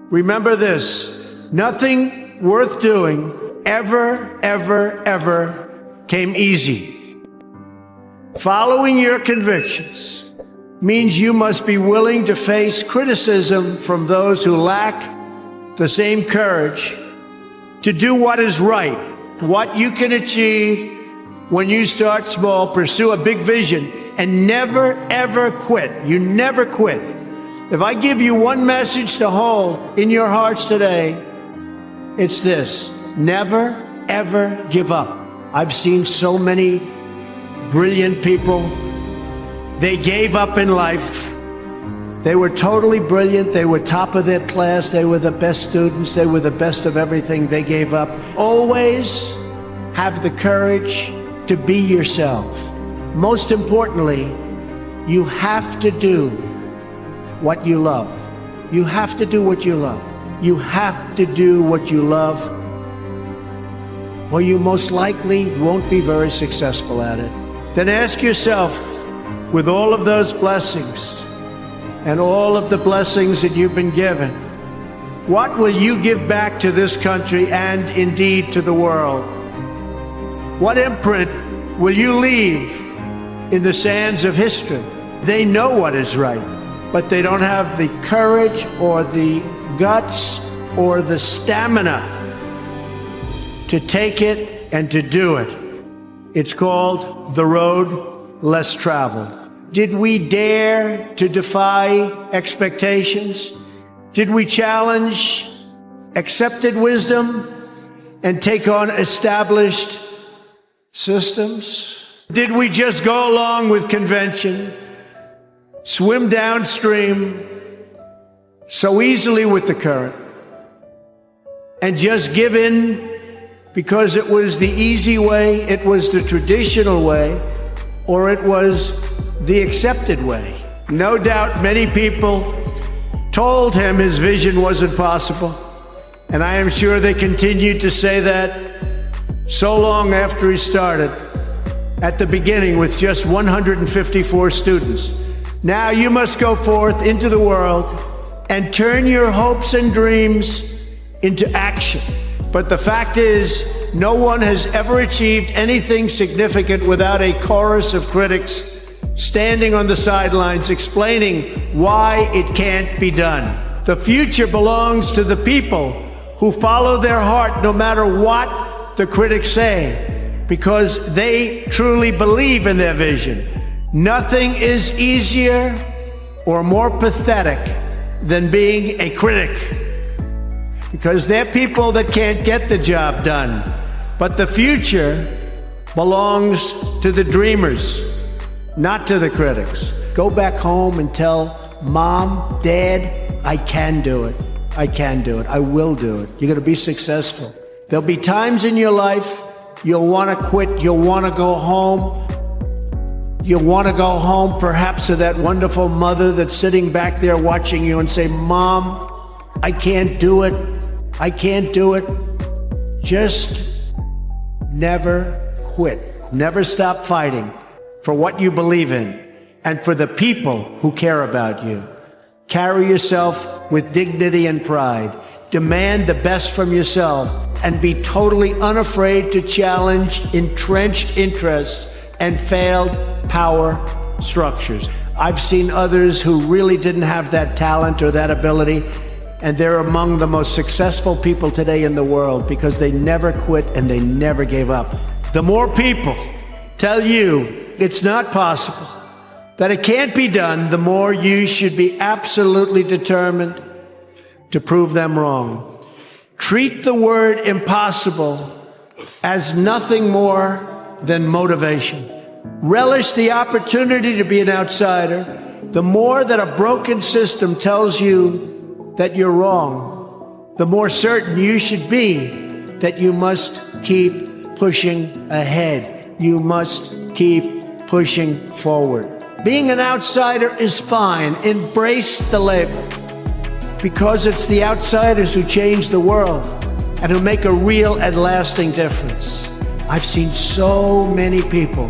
Remember this, nothing worth doing ever came easy. Following your convictions means you must be willing to face criticism from those who lack the same courage to do what is right, what you can achieve when you start small, pursue a big vision, and never, ever quit. You never quit. If I give you one message to hold in your hearts today, it's this: never, ever give up. I've seen so many brilliant people. They gave up in life. They were totally brilliant. They were top of their class. They were the best students. They were the best of everything. They gave up. Always have the courage to be yourself. Most importantly, you have to do what you love. You have to do what you love. You have to do what you love, or you most likely won't be very successful at it. Then ask yourself, with all of those blessings and all of the blessings that you've been given, what will you give back to this country and indeed to the world? What imprint will you leave in the sands of history? They know what is right, but they don't have the courage or the guts or the stamina to take it and to do it. It's called the road less traveled. Did we dare to defy expectations? Did we challenge accepted wisdom and take on established systems? Did we just go along with convention, swim downstream so easily with the current, and just give in because it was the easy way, it was the traditional way, or it was the accepted way? No doubt many people told him his vision wasn't possible, and I am sure they continued to say that so long after he started at the beginning with just 154 students. Now you must go forth into the world and turn your hopes and dreams into action. But the fact is, no one has ever achieved anything significant without a chorus of critics standing on the sidelines explaining why it can't be done. The future belongs to the people who follow their heart no matter what the critics say, because they truly believe in their vision. Nothing is easier or more pathetic than being a critic, because they're people that can't get the job done. But the future belongs to the dreamers, not to the critics. Go back home and tell Mom, Dad, I can do it. I can do it. I will do it. You're going to be successful. There'll be times in your life you'll want to quit. You'll want to go home. You'll want to go home perhaps to that wonderful mother that's sitting back there watching you and say, Mom, I can't do it. I can't do it. Just never quit. Never stop fighting for what you believe in and for the people who care about you. Carry yourself with dignity and pride. Demand the best from yourself and be totally unafraid to challenge entrenched interests and failed power structures. I've seen others who really didn't have that talent or that ability, and they're among the most successful people today in the world because they never quit and they never gave up. The more people tell you it's not possible, that it can't be done, the more you should be absolutely determined to prove them wrong. Treat the word impossible as nothing more than motivation. Relish the opportunity to be an outsider. The more that a broken system tells you that you're wrong, the more certain you should be that you must keep pushing ahead. You must keep pushing forward. Being an outsider is fine. Embrace the label, because it's the outsiders who change the world and who make a real and lasting difference. I've seen so many people,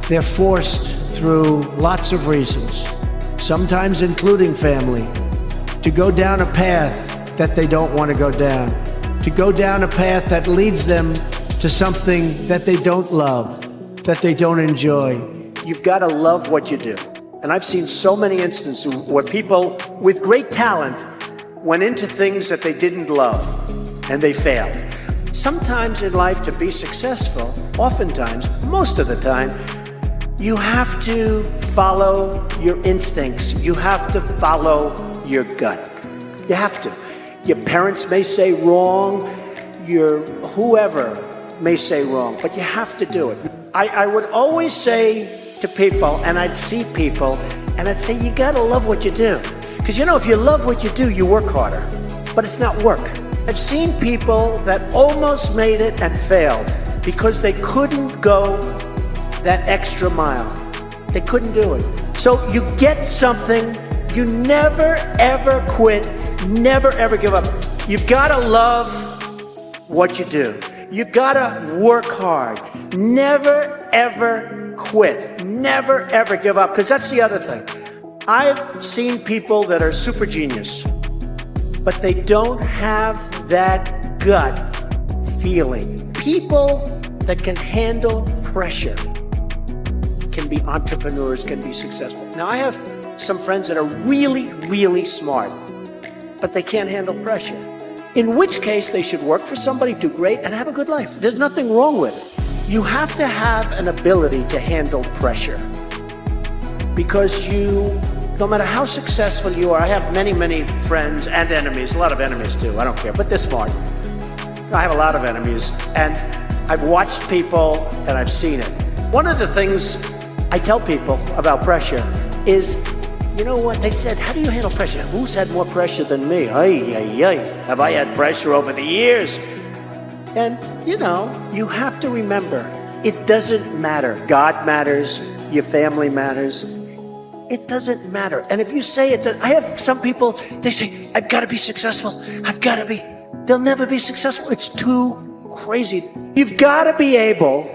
they're forced through lots of reasons, sometimes including family, to go down a path that they don't want to go down, to go down a path that leads them to something that they don't love, that they don't enjoy. You've got to love what you do. And I've seen so many instances where people with great talent went into things that they didn't love and they failed. Sometimes in life, to be successful, oftentimes, most of the time, you have to follow your instincts. You have to follow your gut. You have to. Your parents may say wrong, your whoever may say wrong, but you have to do it. I would always say to people, and I'd see people, and I'd say, you gotta love what you do. Because if you love what you do, you work harder, but it's not work. I've seen people that almost made it and failed because they couldn't go that extra mile. They couldn't do it. So you get something, you never ever quit, never ever give up. You've gotta love what you do. You've gotta work hard. Never ever quit. Never ever give up, because that's the other thing. I've seen people that are super genius, but they don't have that gut feeling. People that can handle pressure can be entrepreneurs, can be successful. Now, I have some friends that are really, really smart, but they can't handle pressure. In which case, they should work for somebody, do great, and have a good life. There's nothing wrong with it. You have to have an ability to handle pressure, because no matter how successful you are, I have many, many friends and enemies, a lot of enemies too, I don't care, but they're smart. I have a lot of enemies, and I've watched people and I've seen it. One of the things I tell people about pressure is, you know what, they said, how do you handle pressure? Who's had more pressure than me? Have I had pressure over the years? And, you have to remember, it doesn't matter. God matters, your family matters. It doesn't matter. And if you say it, I have some people, they say, I've got to be successful. They'll never be successful. It's too crazy. You've got to be able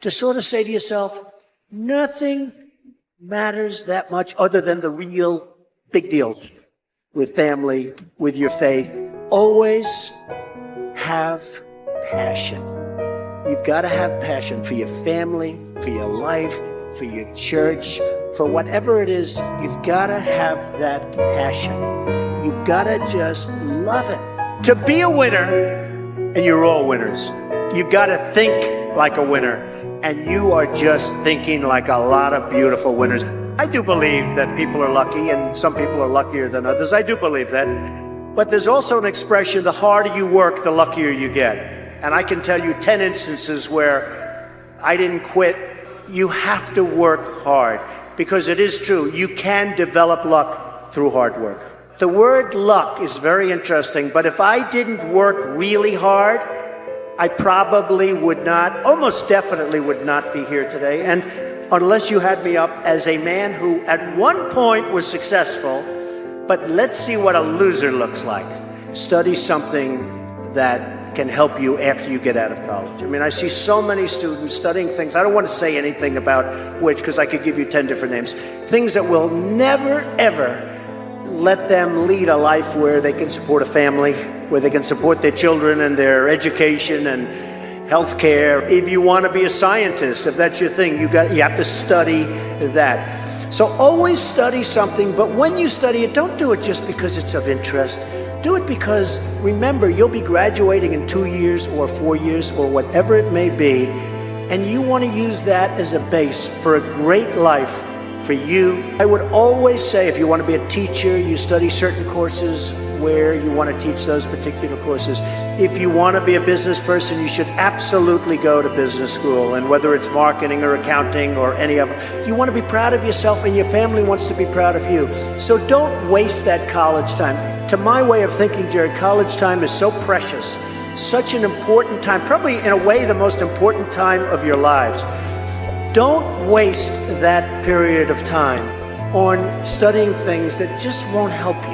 to sort of say to yourself, nothing matters that much other than the real big deals with family, with your faith. Always have passion. You've got to have passion for your family, for your life, for your church, for whatever it is. You've got to have that passion. You've got to just love it. To be a winner, and you're all winners, you've got to think like a winner, and you are just thinking like a lot of beautiful winners. I do believe that people are lucky, and some people are luckier than others. I do believe that. But there's also an expression, the harder you work, the luckier you get. And I can tell you 10 instances where I didn't quit. You have to work hard, because it is true, you can develop luck through hard work. The word luck is very interesting, but if I didn't work really hard, I probably would not, almost definitely would not be here today. And unless you had me up as a man who at one point was successful, but let's see what a loser looks like. Study something that can help you after you get out of college. I mean, I see so many students studying things. I don't want to say anything about which, because I could give you 10 different names. Things that will never, ever let them lead a life where they can support a family, where they can support their children and their education and health care. If you want to be a scientist, if that's your thing, you have to study that. So always study something, but when you study it, don't do it just because it's of interest. Do it because, remember, you'll be graduating in 2 years or 4 years or whatever it may be, and you want to use that as a base for a great life for you. I would always say, if you want to be a teacher, you study certain courses where you want to teach those particular courses. If you want to be a business person, you should absolutely go to business school, and whether it's marketing or accounting or any of them, you want to be proud of yourself, and your family wants to be proud of you. So don't waste that college time. To my way of thinking, Jared, college time is so precious, such an important time, probably in a way the most important time of your lives. Don't waste that period of time on studying things that just won't help you.